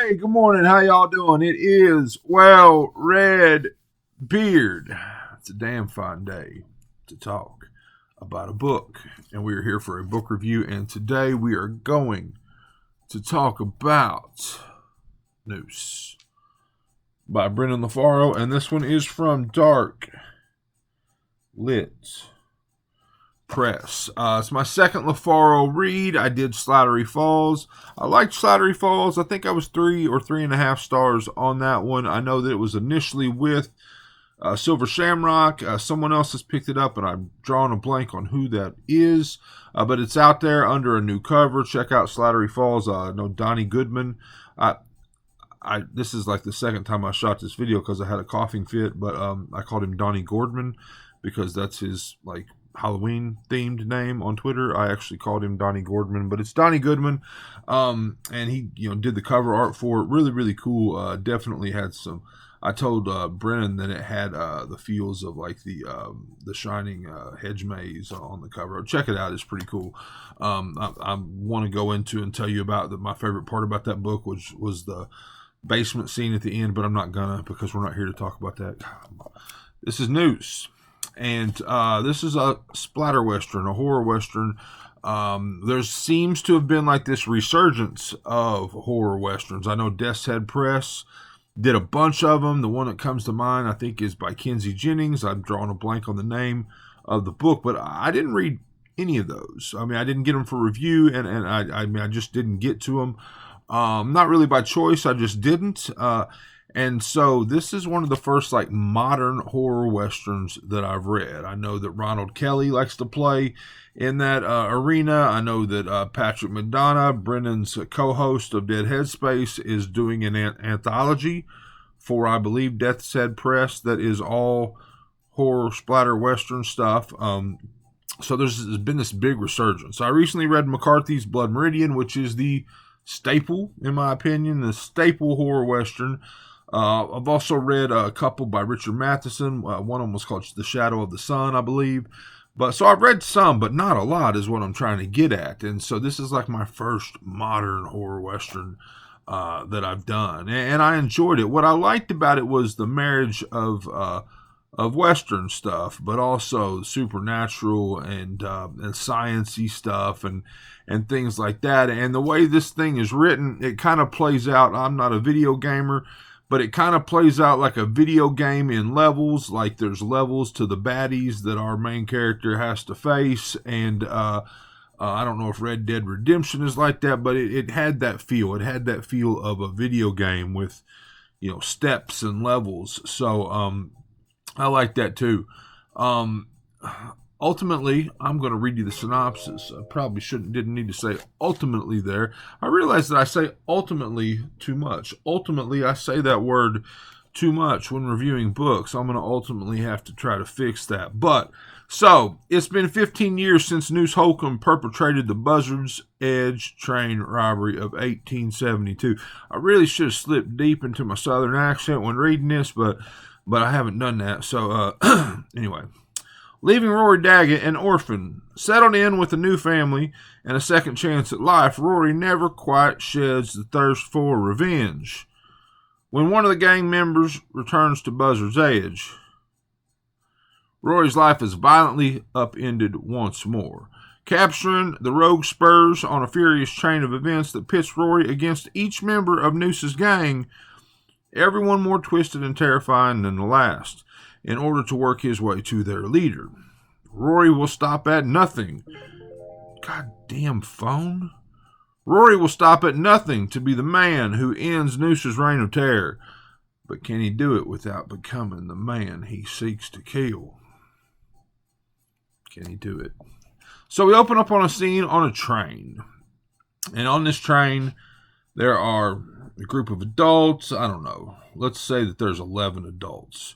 Hey, good morning. How y'all doing? It is Well Red Beard. It's a damn fine day to talk about a book. And we are here for a book review. And today we are going to talk about Noose by Brennan LaFarro. And this one is from Dark Lit Press. It's my second LaFarro read. I did Slattery Falls. I liked Slattery Falls. I think I was 3 or 3.5 stars on that one. I know that it was initially with Silver Shamrock. Someone else has picked it up, and I'm drawing a blank on who that is. But it's out there under a new cover. Check out Slattery Falls. I know Donnie Goodman. This is like the second time I shot this video because I had a coughing fit, but I called him Donnie Gordman because that's his like Halloween themed name on Twitter. I actually called him Donnie Gordman, but it's Donnie Goodman. And he, did the cover art for it. Really, really cool. Definitely had some. I told Brennan that it had the feels of like the Shining hedge maze on the cover. Check it out; it's pretty cool. I want to go into and tell you about my favorite part about that book, which was the basement scene at the end, but I'm not gonna because we're not here to talk about that. This is Noose. And this is a splatter western, a horror western. There seems to have been like this resurgence of horror westerns. I know Death's Head Press did a bunch of them. The one that comes to mind, I think, is by Kenzie Jennings. I'm drawing a blank on the name of the book, but I didn't read any of those. I mean, I didn't get them for review, and I just didn't get to them. Not really by choice. I just didn't. And so this is one of the first like modern horror westerns that I've read. I know that Ronald Kelly likes to play in that arena. I know that Patrick McDonough, Brennan's co-host of Dead Headspace, is doing an anthology for, I believe, Death's Head Press that is all horror splatter western stuff. So there's been this big resurgence. I recently read McCarthy's Blood Meridian, which is the staple, in my opinion, the staple horror western. I've also read a couple by Richard Matheson. One of them was called The Shadow of the Sun, I believe. So I've read some, but not a lot is what I'm trying to get at. And so this is like my first modern horror western that I've done. And I enjoyed it. What I liked about it was the marriage of western stuff, but also supernatural and science-y stuff and things like that. And the way this thing is written, it kind of plays out. I'm not a video gamer, but it kind of plays out like a video game in levels. Like there's levels to the baddies that our main character has to face. And I don't know if Red Dead Redemption is like that, but it had that feel. It had that feel of a video game with, steps and levels. So I like that too. Ultimately, I'm going to read you the synopsis. I probably didn't need to say ultimately there. I realize that I say ultimately too much. Ultimately, I say that word too much when reviewing books. I'm going to ultimately have to try to fix that. So, it's been 15 years since Noose Holcomb perpetrated the Buzzard's Edge train robbery of 1872. I really should have slipped deep into my southern accent when reading this, but I haven't done that. So, anyway. Leaving Rory Daggett an orphan, settled in with a new family and a second chance at life, Rory never quite sheds the thirst for revenge. When one of the gang members returns to Buzzard's Edge, Rory's life is violently upended once more, capturing the rogue Spurs on a furious chain of events that pits Rory against each member of Noose's gang, everyone more twisted and terrifying than the last, in order to work his way to their leader. Rory will stop at nothing. Goddamn phone. Rory will stop at nothing to be the man who ends Noose's reign of terror. But can he do it without becoming the man he seeks to kill? Can he do it? So we open up on a scene on a train. And on this train, there are a group of adults. I don't know. Let's say that there's 11 adults,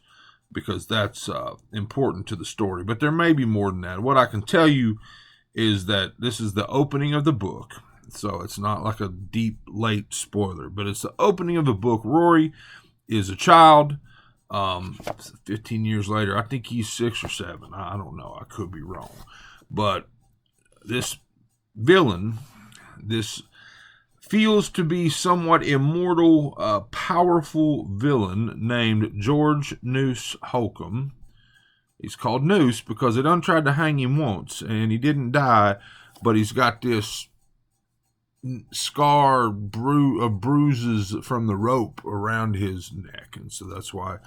because that's important to the story. But there may be more than that. What I can tell you is that this is the opening of the book. So it's not like a deep, late spoiler, but it's the opening of the book. Rory is a child. 15 years later, I think he's 6 or 7. I don't know. I could be wrong. But this villain, this feels to be somewhat immortal, powerful villain named George Noose Holcomb. He's called Noose because they done tried to hang him once, and he didn't die, but he's got this scar of bruises from the rope around his neck, and so that's why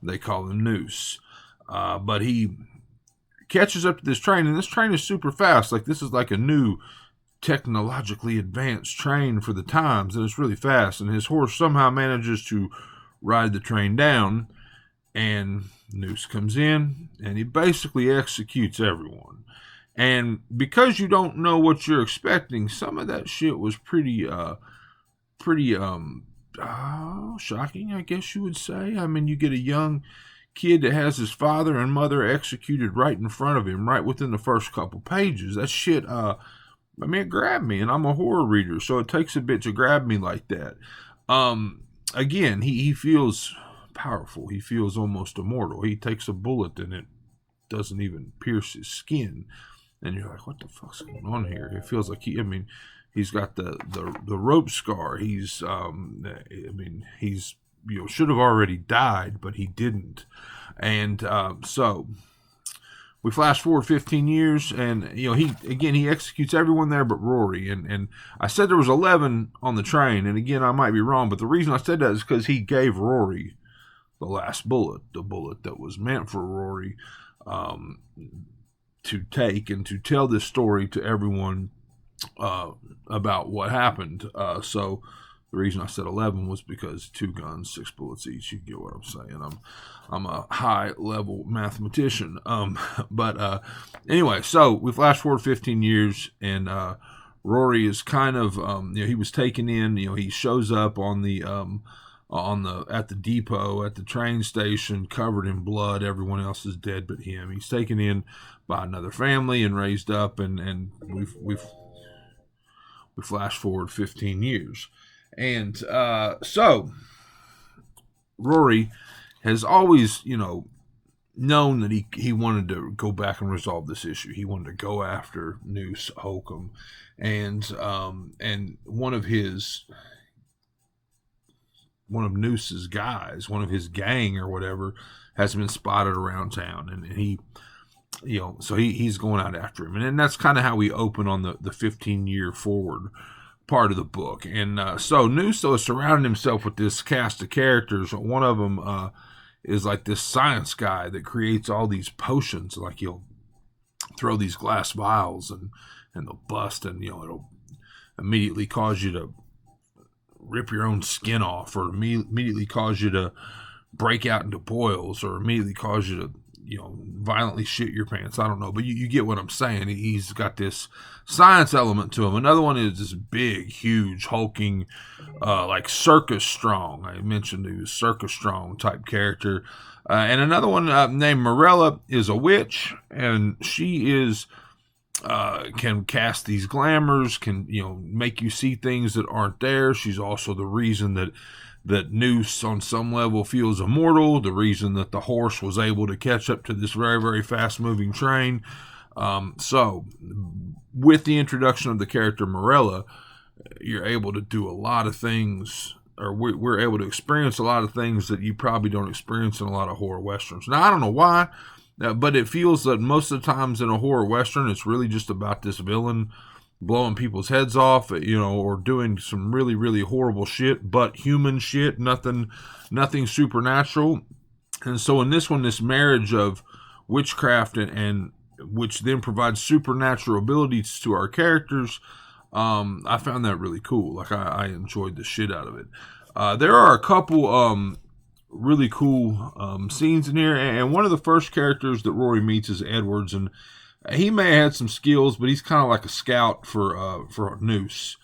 they call him Noose. But he catches up to this train, and this train is super fast. Like, this is like a new technologically advanced train for the times, and it's really fast, and his horse somehow manages to ride the train down, and Noose comes in, and he basically executes everyone. And because you don't know what you're expecting, some of that shit was pretty shocking, I guess you would say. I mean, you get a young kid that has his father and mother executed right in front of him, right within the first couple pages. That shit, it grabbed me, and I'm a horror reader, so it takes a bit to grab me like that. Again, he feels powerful. He feels almost immortal. He takes a bullet, and it doesn't even pierce his skin. And you're like, what the fuck's going on here? It feels like he's got the rope scar. He's should have already died, but he didn't. And so we flash forward 15 years, and he executes everyone there but Rory. And I said there was 11 on the train, and again, I might be wrong, but the reason I said that is because he gave Rory the last bullet, the bullet that was meant for Rory to take and to tell this story to everyone about what happened. So the reason I said 11 was because 2 guns, 6 bullets each. You get what I'm saying. I'm a high-level mathematician. But anyway, so we flash forward 15 years, and Rory is kind of he was taken in. He shows up on the at the depot, at the train station, covered in blood. Everyone else is dead but him. He's taken in by another family and raised up, and we flash forward 15 years. And so Rory has always, known that he wanted to go back and resolve this issue. He wanted to go after Noose Holcomb, and one of Noose's guys, one of his gang or whatever, has been spotted around town, and he, so he's going out after him, and that's kind of how we open on the 15-year forward part of the book. And so Noose, though, is surrounding himself with this cast of characters. One of them is like this science guy that creates all these potions. Like, he'll throw these glass vials, and they'll bust, and it'll immediately cause you to rip your own skin off, or immediately cause you to break out into boils, or immediately cause you to violently shit your pants. I don't know, but you get what I'm saying. He's got this science element to him. Another one is this big, huge, hulking, like Circus Strong. I mentioned he was Circus Strong type character. And another one named Morella is a witch, and she is can cast these glamours, can make you see things that aren't there. She's also the reason that Noose on some level feels immortal, the reason that the horse was able to catch up to this very, very fast moving train. So with the introduction of the character Morella, you're able to do a lot of things, or we're able to experience a lot of things that you probably don't experience in a lot of horror westerns. Now, I don't know why, but it feels that most of the times in a horror western, it's really just about this villain blowing people's heads off, or doing some really, really horrible shit, but human shit, nothing supernatural. And so in this one, this marriage of witchcraft and which then provides supernatural abilities to our characters, I found that really cool. Like, I enjoyed the shit out of it. There are a couple really cool scenes in here, and one of the first characters that Rory meets is Edwards, and he may have had some skills, but he's kind of like a scout for Noose,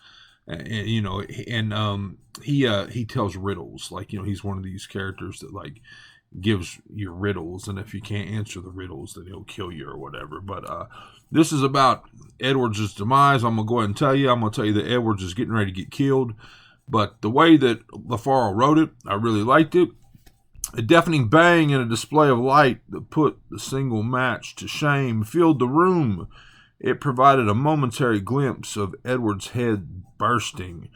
he tells riddles. Like, he's one of these characters that like gives you riddles, and if you can't answer the riddles, then he'll kill you or whatever. But this is about Edwards' demise. I'm gonna go ahead and tell you. I'm gonna tell you that Edwards is getting ready to get killed, but the way that LaFarro wrote it, I really liked it. A deafening bang and a display of light that put the single match to shame filled the room. It provided a momentary glimpse of Edward's head bursting.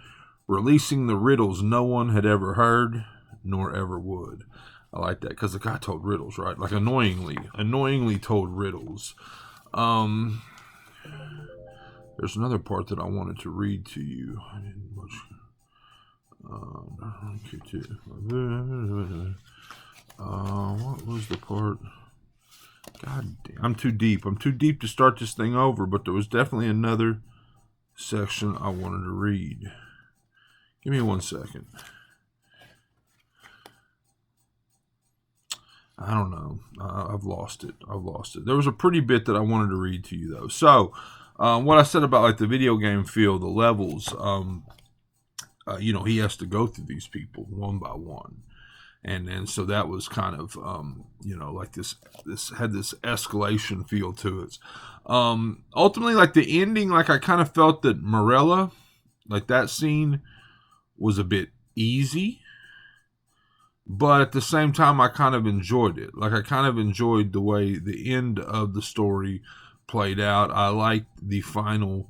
releasing the riddles no one had ever heard nor ever would. I like that because the guy told riddles, right? Like annoyingly told riddles. There's another part that I wanted to read to you. I didn't much. What was the part? God damn, I'm too deep. I'm too deep to start this thing over, but there was definitely another section I wanted to read. Give me 1 second. I don't know. I've lost it. There was a pretty bit that I wanted to read to you, though. So, what I said about like the video game feel, the levels, he has to go through these people one by one. And so that was kind of, like this had this escalation feel to it. Ultimately, like the ending, like I kind of felt that Morella, like that scene was a bit easy, but at the same time, I kind of enjoyed it. Like I kind of enjoyed the way the end of the story played out. I liked the final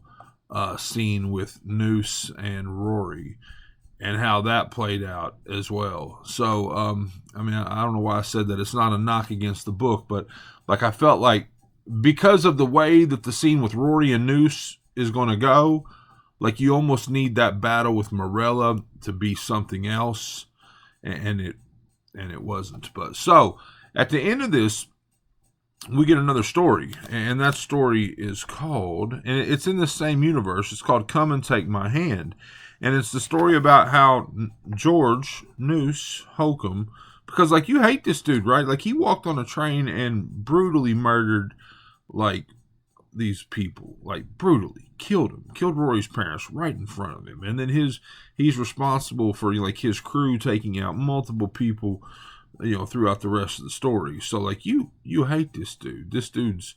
scene with Noose and Rory, and how that played out as well. So, I don't know why I said that. It's not a knock against the book, but like I felt like because of the way that the scene with Rory and Noose is going to go, like you almost need that battle with Morella to be something else, and it wasn't. But so at the end of this, we get another story, and that story is called, and it's in the same universe. It's called "Come and Take My Hand." And it's the story about how George Noose Holcomb, because like you hate this dude, right? Like he walked on a train and brutally murdered like these people, like brutally killed Rory's parents right in front of him. And then he's responsible for like his crew taking out multiple people, throughout the rest of the story. So like you hate this dude. This dude's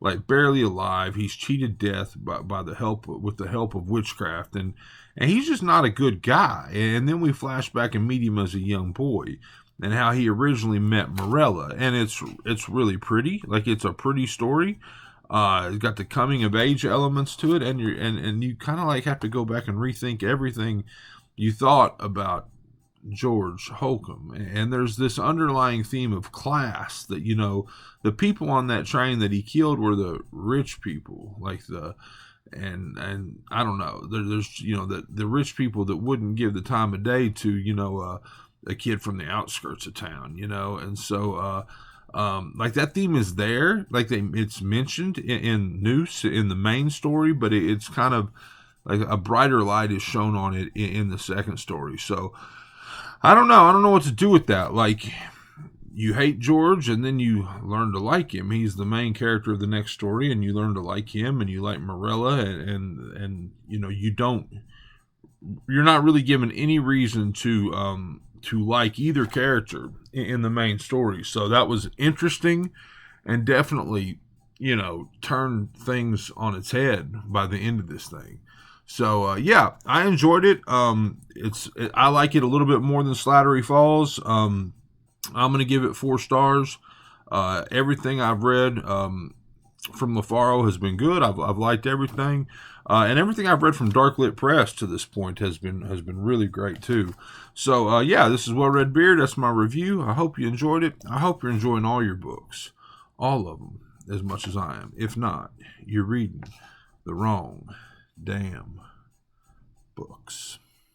like barely alive. He's cheated death with the help of witchcraft, and he's just not a good guy. And then we flash back and meet him as a young boy, and how he originally met Morella, and it's really pretty. Like it's a pretty story. It's got the coming of age elements to it, and you kind of like have to go back and rethink everything you thought about George Holcomb. And there's this underlying theme of class that, the people on that train that he killed were the rich people, like and I don't know, there's the rich people that wouldn't give the time of day to a kid from the outskirts of town, and so like that theme is there, like it's mentioned in Noose in the main story, but it's kind of like a brighter light is shown on it in the second story. So I don't know what to do with that. Like, you hate George, and then you learn to like him. He's the main character of the next story, and you learn to like him, and you like Morella, and you're not really given any reason to like either character in the main story. So that was interesting, and definitely, turned things on its head by the end of this thing. So yeah, I enjoyed it. I like it a little bit more than Slattery Falls. I'm going to give it 4 stars. Everything I've read from LaFarro has been good. I've liked everything, and everything I've read from Darklit Press to this point has been really great too. So yeah, this is Well Red Beard. That's my review. I hope you enjoyed it. I hope you're enjoying all your books, all of them, as much as I am. If not, you're reading the wrong damn books.